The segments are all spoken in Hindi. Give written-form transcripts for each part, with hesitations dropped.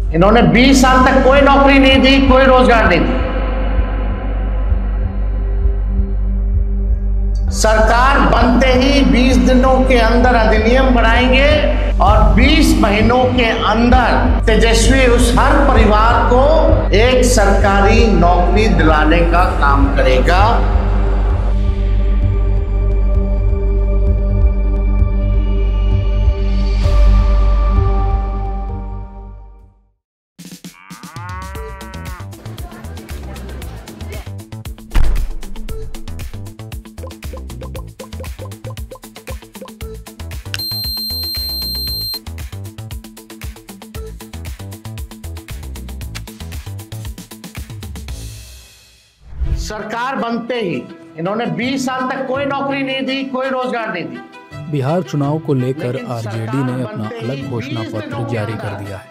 इन्होंने 20 साल तक कोई नौकरी नहीं दी, कोई रोजगार नहीं दी। सरकार बनते ही 20 दिनों के अंदर अधिनियम बनाएंगे और 20 महीनों के अंदर तेजस्वी उस हर परिवार को एक सरकारी नौकरी दिलाने का काम करेगा। सरकार बनते ही इन्होंने 20 साल तक कोई नौकरी नहीं दी, कोई रोजगार नहीं दी। बिहार चुनाव को लेकर आरजेडी ने अपना अलग घोषणा पत्र जारी कर दिया है।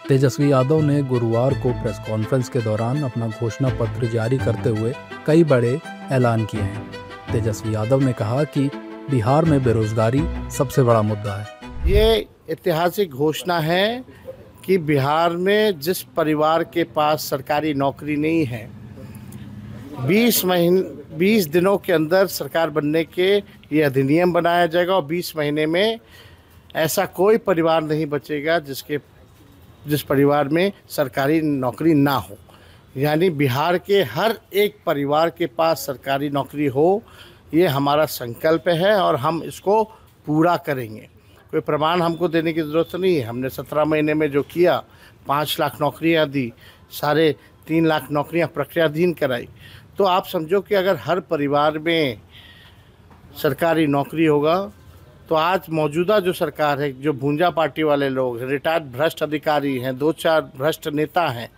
तेजस्वी यादव ने गुरुवार को प्रेस कॉन्फ्रेंस के दौरान अपना घोषणा पत्र जारी करते हुए कई बड़े ऐलान किए हैं। तेजस्वी यादव ने कहा कि बिहार में बेरोजगारी सबसे बड़ा मुद्दा है। ये ऐतिहासिक घोषणा है कि बिहार में जिस परिवार के पास सरकारी नौकरी नहीं है, 20 दिनों के अंदर सरकार बनने के ये अधिनियम बनाया जाएगा और 20 महीने में ऐसा कोई परिवार नहीं बचेगा जिस परिवार में सरकारी नौकरी ना हो। यानी बिहार के हर एक परिवार के पास सरकारी नौकरी हो, ये हमारा संकल्प है और हम इसको पूरा करेंगे। कोई प्रमाण हमको देने की ज़रूरत नहीं है। हमने 17 महीने में जो किया, 5 लाख नौकरियां दी, 3.5 लाख नौकरियां प्रक्रियाधीन कराई। तो आप समझो कि अगर हर परिवार में सरकारी नौकरी होगा तो आज मौजूदा जो सरकार है, जो भूंजा पार्टी वाले लोग, रिटायर्ड भ्रष्ट अधिकारी हैं, 2-4 भ्रष्ट नेता हैं,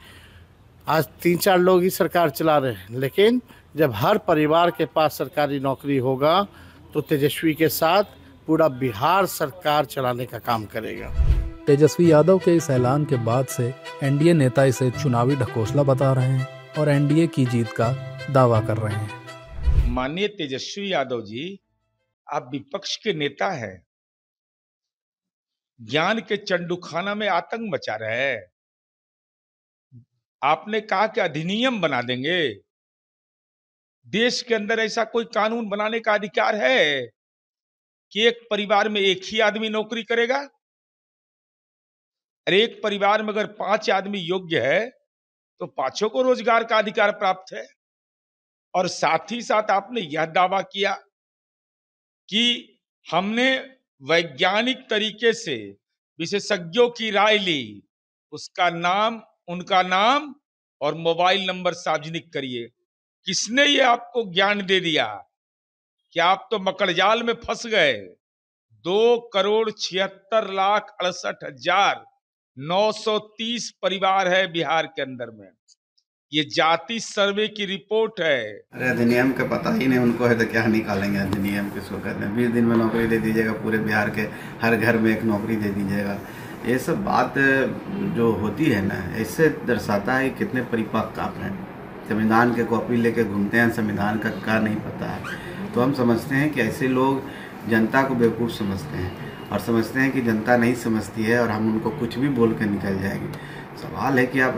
आज 3-4 लोग ही सरकार चला रहे हैं। लेकिन जब हर परिवार के पास सरकारी नौकरी होगा तो तेजस्वी के साथ पूरा बिहार सरकार चलाने का काम करेगा। तेजस्वी यादव के इस ऐलान के बाद से एनडीए नेता इसे चुनावी ढकोसला बता रहे हैं और एनडीए की जीत का दावा कर रहे हैं। माननीय तेजस्वी यादव जी, आप विपक्ष के नेता हैं, ज्ञान के चंडूखाना में आतंक मचा रहे हैं। आपने कहा कि अधिनियम बना देंगे। देश के अंदर ऐसा कोई कानून बनाने का अधिकार है कि एक परिवार में एक ही आदमी नौकरी करेगा? अरे एक परिवार में अगर 5 आदमी योग्य है तो 5 को रोजगार का अधिकार प्राप्त है। और साथ ही साथ आपने यह दावा किया कि हमने वैज्ञानिक तरीके से विशेषज्ञों की राय ली, उसका नाम, उनका नाम और मोबाइल नंबर सार्वजनिक करिए। किसने ये आपको ज्ञान दे दिया कि आप तो मकड़जाल में फंस गए? 2,76,68,930 परिवार है बिहार के अंदर में। ये जाति सर्वे की रिपोर्ट है। अरे अधिनियम का पता ही नहीं उनको है तो क्या निकालेंगे अधिनियम किसको कहते हैं। 20 दिन में नौकरी दे दीजिएगा, पूरे बिहार के हर घर में एक नौकरी दे दीजिएगा। ये सब बात जो होती है ना, इससे दर्शाता है कितने परिपक्व आप हैं। संविधान के कॉपी लेके घूमते हैं, संविधान का क्या नहीं पता है। तो हम समझते हैं कि ऐसे लोग जनता को बेवकूफ़ समझते हैं और समझते हैं कि जनता नहीं समझती है और हम उनको कुछ भी बोल कर निकल जाएंगे। सवाल है कि आप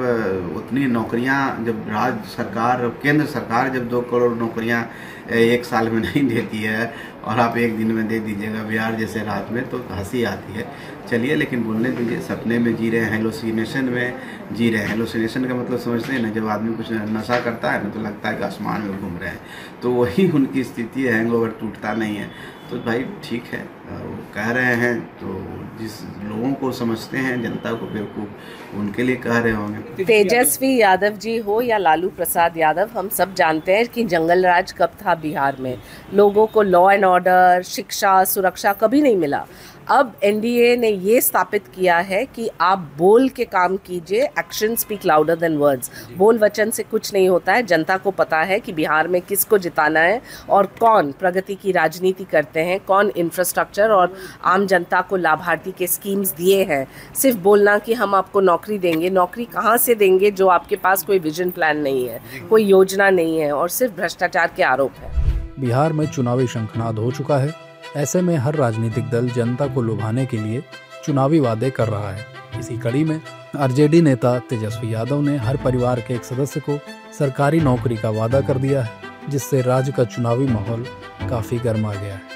उतनी नौकरियां जब राज्य सरकार, केंद्र सरकार जब 2 करोड़ नौकरियां 1 साल में नहीं देती है और आप 1 दिन में दे दीजिएगा बिहार जैसे राज्य में, तो हंसी आती है। चलिए लेकिन बोलने दीजिए। सपने में जी रहे हैं, हेलोसिनेशन में जी रहे हैं। हेलोसिनेशन का मतलब समझते हैं ना, जब आदमी कुछ नशा करता है ना तो लगता है कि आसमान में घूम रहे हैं, तो वही उनकी स्थिति है। हैंगओवर टूटता नहीं है। तो भाई ठीक है, वो कह रहे हैं तो जिस लोगों को समझते हैं जनता को बेवकूफ़, उनके लिए कह रहे होंगे। तेजस्वी यादव जी हो या लालू प्रसाद यादव, हम सब जानते हैं कि जंगल राज कब था बिहार में। लोगों को लॉ एंड ऑर्डर, शिक्षा, सुरक्षा कभी नहीं मिला। अब एनडीए ने ये स्थापित किया है कि आप बोल के काम कीजिए, action speak louder than words. बोल वचन से कुछ नहीं होता है। जनता को पता है कि बिहार में किसको जिताना है और कौन प्रगति की राजनीति करते हैं, कौन इंफ्रास्ट्रक्चर और आम जनता को लाभार्थी के स्कीम्स दिए हैं। सिर्फ बोलना कि हम आपको नौकरी देंगे, नौकरी कहाँ से देंगे जो आपके पास कोई विजन प्लान नहीं है, कोई योजना नहीं है और सिर्फ भ्रष्टाचार के आरोप है। बिहार में चुनावी शंखनाद हो चुका है। ऐसे में हर राजनीतिक दल जनता को लुभाने के लिए चुनावी वादे कर रहा है। इसी कड़ी में आरजेडी नेता तेजस्वी यादव ने हर परिवार के एक सदस्य को सरकारी नौकरी का वादा कर दिया है, जिससे राज्य का चुनावी माहौल काफी गर्मा गया है।